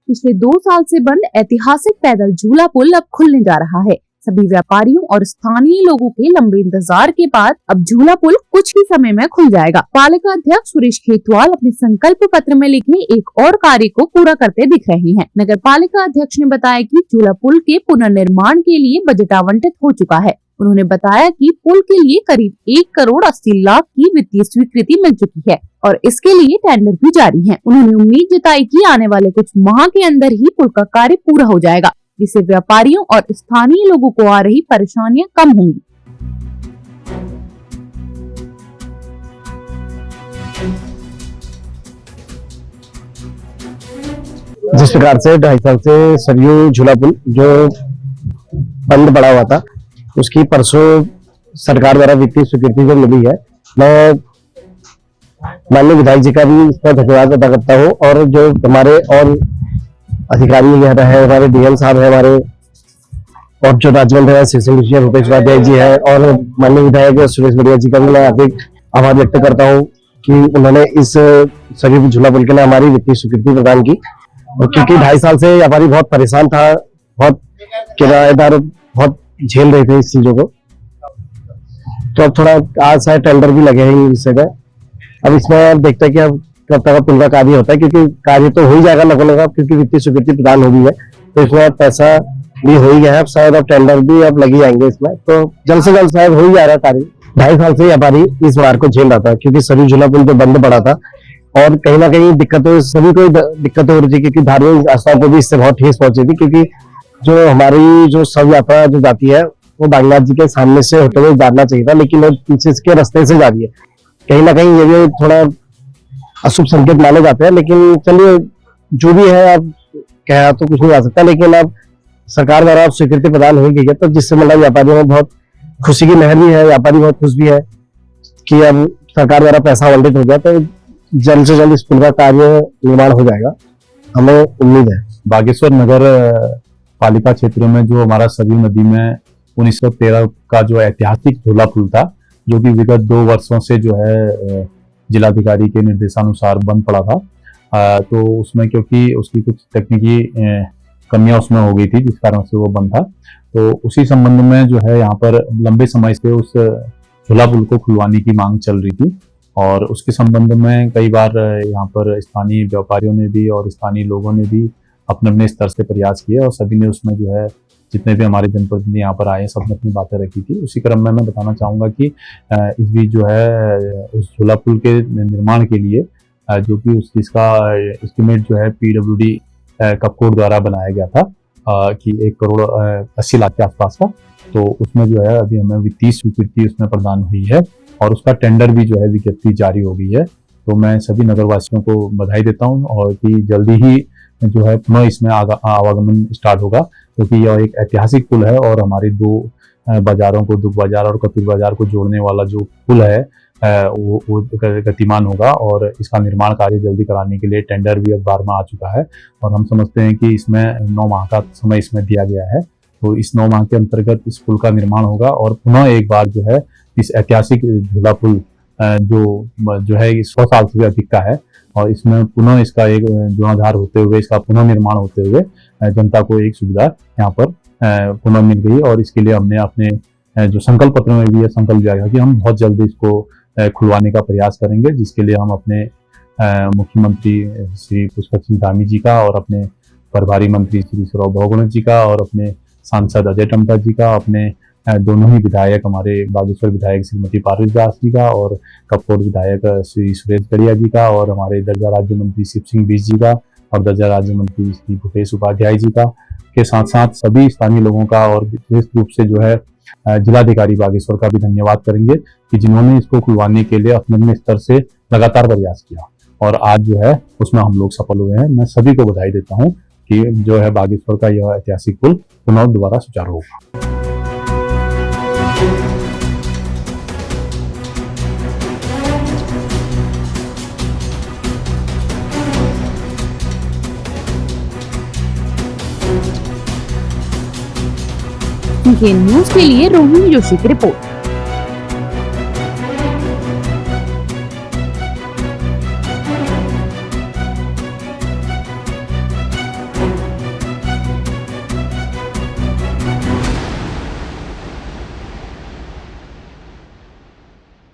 पिछले 2 साल से बंद ऐतिहासिक पैदल झूला पुल अब खुलने जा रहा है। सभी व्यापारियों और स्थानीय लोगों के लंबे इंतजार के बाद अब झूला पुल कुछ ही समय में खुल जाएगा। पालिका अध्यक्ष सुरेश खेतवाल अपने संकल्प पत्र में लिखे एक और कार्य को पूरा करते दिख रहे हैं। नगर पालिका अध्यक्ष ने बताया कि झूला पुल के पुनर्निर्माण के लिए बजट आवंटित हो चुका है। उन्होंने बताया कि पुल के लिए करीब 1 करोड़ 80 लाख की वित्तीय स्वीकृति मिल चुकी है और इसके लिए टेंडर भी जारी है। उन्होंने उम्मीद जताई कि आने वाले कुछ माह के अंदर ही पुल का कार्य पूरा हो जाएगा, जिससे व्यापारियों और स्थानीय लोगों को आ रही परेशानियां कम होंगी। जिस प्रकार से 2.5 साल से सरयू झूला पुल जो बंद पड़ा हुआ था, उसकी परसों सरकार द्वारा वित्तीय स्वीकृति जो मिली है, मैं माननीय विधायक जी का भी इस पर धन्यवाद अदा करता हूँ। और जो हमारे और अधिकारी है, हमारे डीएम साहब है, हमारे और जो राज्य मंत्री है श्री भूपेश उपाध्याय जी है, और माननीय विधायक सुरेश बढ़िया जी का भी मैं अधिक आभार व्यक्त करता हूँ कि उन्होंने इस सरयू झूला पुल के लिए हमारी वित्तीय स्वीकृति प्रदान की। और क्योंकि 2.5 साल से व्यापारी बहुत परेशान था, बहुत किराएदार बहुत झेल रहे थे इस चीजों को, तो अब थोड़ा आज शायद टेंडर भी लगे हैं इस जगह। अब इसमें अब देखते हैं कि अब कब तक पुल का कार्य होता है, क्योंकि कार्य तो हो ही जाएगा लगभग, क्योंकि वित्तीय स्वीकृति प्रदान हो गई है, तो इसमें पैसा भी हो ही गया है। अब शायद अब टेंडर भी अब लगी जाएंगे इसमें, तो जल्द से जल्द शायद हो ही जा रहा है कार्य। 2.5 साल से व्यापारी इस मार्ग को झेल रहा था, क्योंकि सरयू झूला पुल जो बंद पड़ा था, और कहीं ना कहीं दिक्कतें सभी को दिक्कतें हो रही थी, क्योंकि धार्मिक आस्थाओं को भी इससे बहुत ठेस पहुंची थी। क्योंकि जो हमारी जो शव यात्रा जो जाती है वो बागनाथ जी के सामने से होते हुए जाना चाहिए था, लेकिन वो पीछे के रास्ते से जा रही है। कहीं ना कहीं ये भी थोड़ा अशुभ संकेत माने जाते हैं, लेकिन चलिए जो भी है, अब कहा तो कुछ नहीं आ सकता, लेकिन अब सरकार द्वारा स्वीकृति प्रदान हो गई है, तो जिससे मतलब व्यापारियों में बहुत खुशी की लहर भी है, व्यापारी बहुत खुश भी है कि अब सरकार द्वारा पैसा आवंटित हो गया, तो जल्द से जल्द इस पुल का कार्य निर्माण हो जाएगा, हमें उम्मीद है। बागेश्वर नगर पालिका क्षेत्र में जो हमारा सरयू नदी में 1913 का जो ऐतिहासिक झूला पुल था, जो कि विगत 2 वर्षों से जो है जिलाधिकारी के निर्देशानुसार बंद पड़ा था, तो उसमें क्योंकि उसकी कुछ तकनीकी कमियां उसमें हो गई थी, जिस कारण से वो बंद था। तो उसी संबंध में जो है यहाँ पर लंबे समय से उस झूला पुल को खुलवाने की मांग चल रही थी, और उसके संबंध में कई बार यहाँ पर स्थानीय व्यापारियों ने भी और स्थानीय लोगों ने भी अपने अपने स्तर से प्रयास किए, और सभी ने उसमें जो है जितने भी हमारे जनप्रतिनिधि यहाँ पर आए, सबने अपनी बातें रखी थी। उसी क्रम में मैं बताना चाहूँगा कि इस बीच जो है उस झूला पुल के निर्माण के लिए जो कि इसका एस्टिमेट जो है PWD कपकोट द्वारा बनाया गया था कि 1 करोड़ 80 लाख के आसपास का, तो उसमें जो है अभी हमें वित्तीय स्वीकृति उसमें प्रदान हुई है, और उसका टेंडर भी जो है विज्ञप्ति जारी हो गई है। तो मैं सभी नगरवासियों को बधाई देता हूँ, और कि जल्दी ही जो है पुनः इसमें आवागमन स्टार्ट होगा, क्योंकि यह एक ऐतिहासिक पुल है, और हमारे 2 बाजारों को, दुग बाजार और कपूर बाजार को जोड़ने वाला जो पुल है वो गतिमान होगा, और इसका निर्माण कार्य जल्दी कराने के लिए टेंडर भी अखबार में आ चुका है, और हम समझते हैं कि इसमें 9 माह का समय इसमें दिया गया है। तो इस 9 माह के अंतर्गत इस पुल का निर्माण होगा, और पुनः एक बार जो है इस ऐतिहासिक झूला पुल जो है 100 साल से भी अधिक का है, और इसमें पुनः इसका एक जीर्णोद्धार होते हुए, इसका पुनः निर्माण होते हुए जनता को एक सुविधा यहाँ पर पुनः मिल गई। और इसके लिए हमने अपने जो संकल्प पत्र में भी यह संकल्प लिया गया कि हम बहुत जल्दी इसको खुलवाने का प्रयास करेंगे, जिसके लिए हम अपने मुख्यमंत्री श्री पुष्कर सिंह धामी जी का, और अपने प्रभारी मंत्री श्री सौरभ बहुगुणा जी का, और अपने सांसद अजय टम्टा जी का, अपने दोनों ही विधायक, हमारे बागेश्वर विधायक श्रीमती पारुल दास जी का, और कपकोट विधायक श्री सुरेश बढ़िया जी का, और हमारे दर्जा राज्य मंत्री शिव सिंह बीस जी का, और दर्जा राज्य मंत्री श्री भूपेश उपाध्याय जी का, के साथ साथ सभी स्थानीय लोगों का, और विशेष रूप से जो है जिलाधिकारी बागेश्वर का भी धन्यवाद करेंगे कि जिन्होंने इसको खुलवाने के लिए अपने स्तर से लगातार प्रयास किया, और आज जो है उसमें हम लोग सफल हुए हैं। मैं सभी को बधाई देता हूँ कि जो है बागेश्वर का यह ऐतिहासिक पुल पुनः दोबारा सुचारू होगा। न्यूज के लिए रोहिणी जोशी की रिपोर्ट।